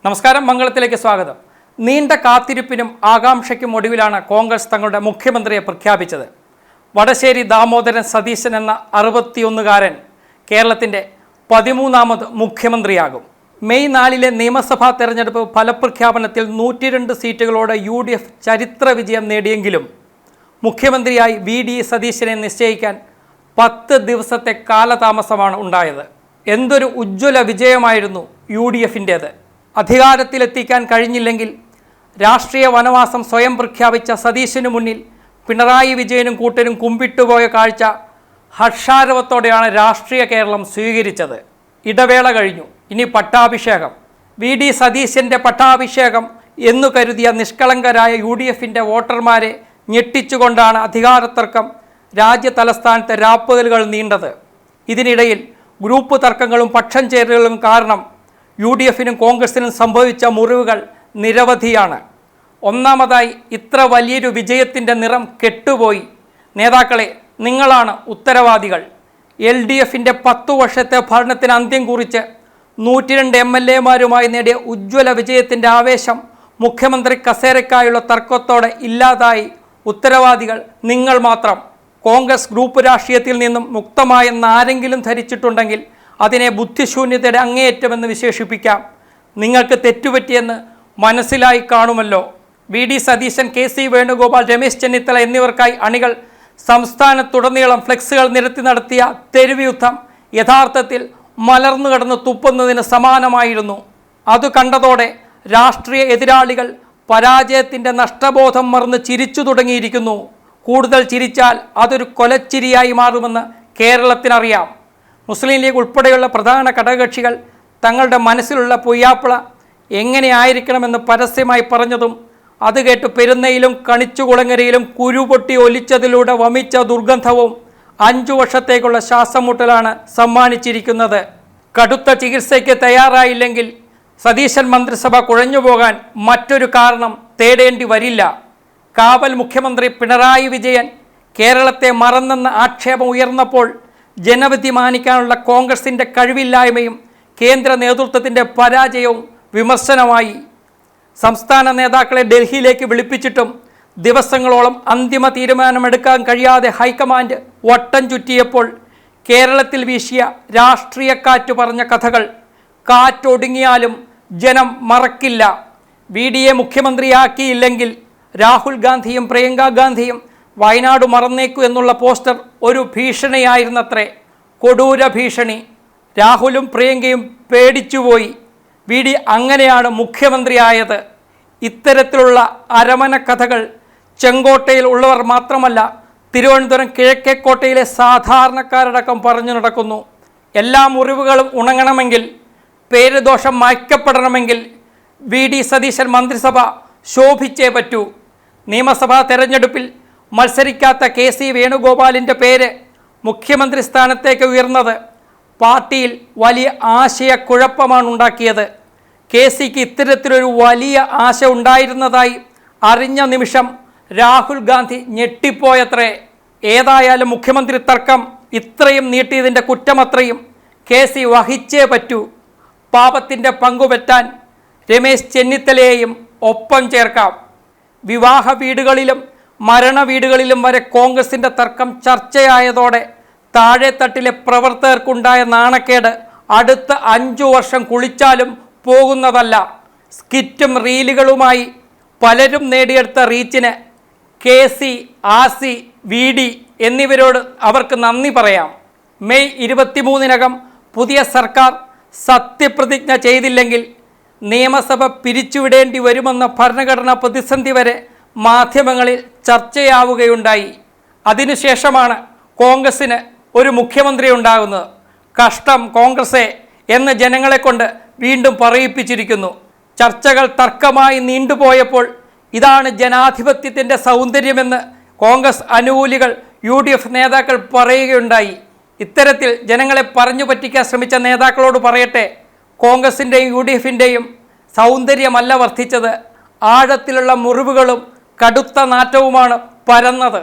നമസ്കാരം, മംഗളത്തിലേക്ക് സ്വാഗതം. നീണ്ട കാത്തിരിപ്പിനും ആകാംക്ഷയ്ക്കും ഒടുവിലാണ് കോൺഗ്രസ് തങ്ങളുടെ മുഖ്യമന്ത്രിയെ പ്രഖ്യാപിച്ചത്. വടശ്ശേരി ദാമോദരൻ സതീശൻ എന്ന 61കാരൻ കേരളത്തിൻ്റെ 13ാമത് മുഖ്യമന്ത്രിയാകും. മെയ് 4 നിയമസഭാ തെരഞ്ഞെടുപ്പ് ഫലപ്രഖ്യാപനത്തിൽ 102 സീറ്റുകളോടെ UDF ചരിത്ര വിജയം നേടിയെങ്കിലും മുഖ്യമന്ത്രിയായി VD സതീശനെ നിശ്ചയിക്കാൻ 10 ദിവസത്തെ കാലതാമസമാണ് ഉണ്ടായത്. എന്തൊരു ഉജ്ജ്വല വിജയമായിരുന്നു UDFൻ്റേത്. അധികാരത്തിലെത്തിക്കാൻ കഴിഞ്ഞില്ലെങ്കിൽ രാഷ്ട്രീയ വനവാസം സ്വയം പ്രഖ്യാപിച്ച സതീശനു മുന്നിൽ പിണറായി വിജയനും കൂട്ടരും കുമ്പിട്ടുപോയ കാഴ്ച ഹർഷാരവത്തോടെയാണ് രാഷ്ട്രീയ കേരളം സ്വീകരിച്ചത്. ഇടവേള കഴിഞ്ഞു, ഇനി പട്ടാഭിഷേകം. VD സതീശൻ്റെ പട്ടാഭിഷേകം എന്നു കരുതിയ നിഷ്കളങ്കരായ UDFൻ്റെ വോട്ടർമാരെ ഞെട്ടിച്ചുകൊണ്ടാണ് അധികാരത്തർക്കം രാജ്യ തലസ്ഥാനത്തെ രാപ്പകലുകൾ നീണ്ടത്. ഇതിനിടയിൽ ഗ്രൂപ്പ് തർക്കങ്ങളും പക്ഷം ചേരലുകളും കാരണം UDFനും കോൺഗ്രസിനും സംഭവിച്ച മുറിവുകൾ നിരവധിയാണ്. ഒന്നാമതായി, ഇത്ര വലിയൊരു വിജയത്തിൻ്റെ നിറം കെട്ടുപോയി. നേതാക്കളെ, നിങ്ങളാണ് ഉത്തരവാദികൾ. LDFൻ്റെ 10 വർഷത്തെ ഭരണത്തിന് അന്ത്യം കുറിച്ച് 102 MLAമാരുമായി നേടിയ ഉജ്ജ്വല വിജയത്തിൻ്റെ ആവേശം മുഖ്യമന്ത്രി കസേരയ്ക്കായുള്ള തർക്കത്തോടെ ഇല്ലാതായി. ഉത്തരവാദികൾ നിങ്ങൾ മാത്രം. കോൺഗ്രസ് ഗ്രൂപ്പ് രാഷ്ട്രീയത്തിൽ നിന്നും മുക്തമായെന്ന് ആരെങ്കിലും ധരിച്ചിട്ടുണ്ടെങ്കിൽ അതിനെ ബുദ്ധിശൂന്യതയുടെ അങ്ങേയറ്റമെന്ന് വിശേഷിപ്പിക്കാം. നിങ്ങൾക്ക് തെറ്റുപറ്റിയെന്ന് മനസ്സിലായി കാണുമല്ലോ. VD സതീശൻ, KC വേണുഗോപാൽ, രമേശ് ചെന്നിത്തല എന്നിവർക്കായി അണികൾ സംസ്ഥാനത്തുടനീളം ഫ്ലെക്സുകൾ നിരത്തി നടത്തിയ തെരുവ് യുദ്ധം യഥാർത്ഥത്തിൽ മലർന്നു കിടന്ന് തുപ്പുന്നതിന് സമാനമായിരുന്നു. അത് കണ്ടതോടെ രാഷ്ട്രീയ എതിരാളികൾ പരാജയത്തിൻ്റെ നഷ്ടബോധം മറന്ന് ചിരിച്ചു തുടങ്ങിയിരിക്കുന്നു. കൂടുതൽ ചിരിച്ചാൽ അതൊരു കൊലച്ചിരിയായി മാറുമെന്ന് കേരളത്തിനറിയാം. മുസ്ലിം ലീഗ് ഉൾപ്പെടെയുള്ള പ്രധാന ഘടകകക്ഷികൾ തങ്ങളുടെ മനസ്സിലുള്ള പൊയ്യാപ്പിള എങ്ങനെയായിരിക്കണമെന്ന് പരസ്യമായി പറഞ്ഞതും അത് കേട്ട് പെരുന്നയിലും കണിച്ചുകുളങ്ങരയിലും കുരുപൊട്ടി ഒലിച്ചതിലൂടെ വമിച്ച ദുർഗന്ധവും 5 വർഷത്തേക്കുള്ള ശ്വാസം മുട്ടലാണ് സമ്മാനിച്ചിരിക്കുന്നത്. കടുത്ത ചികിത്സയ്ക്ക് തയ്യാറായില്ലെങ്കിൽ സതീശൻ മന്ത്രിസഭ കുഴഞ്ഞുപോകാൻ മറ്റൊരു കാരണം തേടേണ്ടി വരില്ല. കാവൽ മുഖ്യമന്ത്രി പിണറായി വിജയൻ കേരളത്തെ മറന്നെന്ന ആക്ഷേപം ഉയർന്നപ്പോൾ ജനവിധി മാനിക്കാനുള്ള കോൺഗ്രസിൻ്റെ കഴിവില്ലായ്മയും കേന്ദ്ര നേതൃത്വത്തിൻ്റെ പരാജയവും വിമർശനമായി. സംസ്ഥാന നേതാക്കളെ ഡൽഹിയിലേക്ക് വിളിപ്പിച്ചിട്ടും ദിവസങ്ങളോളം അന്തിമ തീരുമാനമെടുക്കാൻ കഴിയാതെ ഹൈക്കമാൻഡ് വട്ടം ചുറ്റിയപ്പോൾ കേരളത്തിൽ വീശിയ രാഷ്ട്രീയക്കാറ്റ് പറഞ്ഞ കഥകൾ കാറ്റൊടുങ്ങിയാലും ജനം മറക്കില്ല. VDയെ മുഖ്യമന്ത്രിയാക്കിയില്ലെങ്കിൽ രാഹുൽ ഗാന്ധിയും പ്രിയങ്ക ഗാന്ധിയും വയനാട് മറന്നേക്കു എന്നുള്ള പോസ്റ്റർ ഒരു ഭീഷണിയായിരുന്നത്രേ. കൊടൂര ഭീഷണി. രാഹുലും പ്രിയങ്കയും പേടിച്ചുപോയി. VD അങ്ങനെയാണ് മുഖ്യമന്ത്രിയായത്. ഇത്തരത്തിലുള്ള അരമന കഥകൾ ചെങ്കോട്ടയിൽ ഉള്ളവർ മാത്രമല്ല, തിരുവനന്തപുരം കിഴക്കേക്കോട്ടയിലെ സാധാരണക്കാരടക്കം പറഞ്ഞു നടക്കുന്നു. എല്ലാ മുറിവുകളും ഉണങ്ങണമെങ്കിൽ, പേരുദോഷം മായ്ക്കപ്പെടണമെങ്കിൽ VD സതീശൻ മന്ത്രിസഭ ശോഭിച്ചേ പറ്റൂ. നിയമസഭാ തെരഞ്ഞെടുപ്പിൽ മത്സരിക്കാത്ത KC വേണുഗോപാലിൻ്റെ പേര് മുഖ്യമന്ത്രി സ്ഥാനത്തേക്ക് ഉയർന്നത് പാർട്ടിയിൽ വലിയ ആശയക്കുഴപ്പമാണ് ഉണ്ടാക്കിയത്. KCക്ക് ഇത്തരത്തിലൊരു വലിയ ആശ ഉണ്ടായിരുന്നതായി അറിഞ്ഞ നിമിഷം രാഹുൽ ഗാന്ധി ഞെട്ടിപ്പോയത്രേ. ഏതായാലും മുഖ്യമന്ത്രി തർക്കം ഇത്രയും നീട്ടിയതിൻ്റെ കുറ്റമത്രയും KC വഹിച്ചേ പറ്റൂ. പാപത്തിൻ്റെ പങ്കുപറ്റാൻ രമേശ് ചെന്നിത്തലയെയും ഒപ്പം ചേർക്കാം. വിവാഹ വീടുകളിലും മരണ വീടുകളിലും വരെ കോൺഗ്രസിൻ്റെ തർക്കം ചർച്ചയായതോടെ താഴെത്തട്ടിലെ പ്രവർത്തകർക്കുണ്ടായ നാണക്കേട് അടുത്ത 5 വർഷം കുളിച്ചാലും പോകുന്നതല്ല. സ്കിറ്റും റീലുകളുമായി പലരും നേടിയെടുത്ത റീച്ചിന് KC, RC, VD എന്നിവരോട് അവർക്ക് നന്ദി പറയാം. മെയ് 23-നകം പുതിയ സർക്കാർ സത്യപ്രതിജ്ഞ ചെയ്തില്ലെങ്കിൽ നിയമസഭ പിരിച്ചുവിടേണ്ടി വരുമെന്ന ഭരണഘടനാ പ്രതിസന്ധി വരെ മാധ്യമങ്ങളിൽ ചർച്ചയാവുകയുണ്ടായി. അതിനുശേഷമാണ് കോൺഗ്രസ്സിന് ഒരു മുഖ്യമന്ത്രി ഉണ്ടാകുന്നത്. കഷ്ടം കോൺഗ്രസേ എന്ന് ജനങ്ങളെക്കൊണ്ട് വീണ്ടും പറയിപ്പിച്ചിരിക്കുന്നു. ചർച്ചകൾ തർക്കമായി നീണ്ടുപോയപ്പോൾ ഇതാണ് ജനാധിപത്യത്തിൻ്റെ സൗന്ദര്യമെന്ന് കോൺഗ്രസ് അനുകൂലികൾ UDF നേതാക്കൾ പറയുകയുണ്ടായി. ഇത്തരത്തിൽ ജനങ്ങളെ പറഞ്ഞു പറ്റിക്കാൻ ശ്രമിച്ച നേതാക്കളോട് പറയട്ടെ, കോൺഗ്രസിൻ്റെയും UDFൻ്റെയും സൗന്ദര്യമല്ല വർദ്ധിച്ചത്, ആഴത്തിലുള്ള മുറിവുകളും കടുത്ത നാറ്റവുമാണ് പരന്നത്.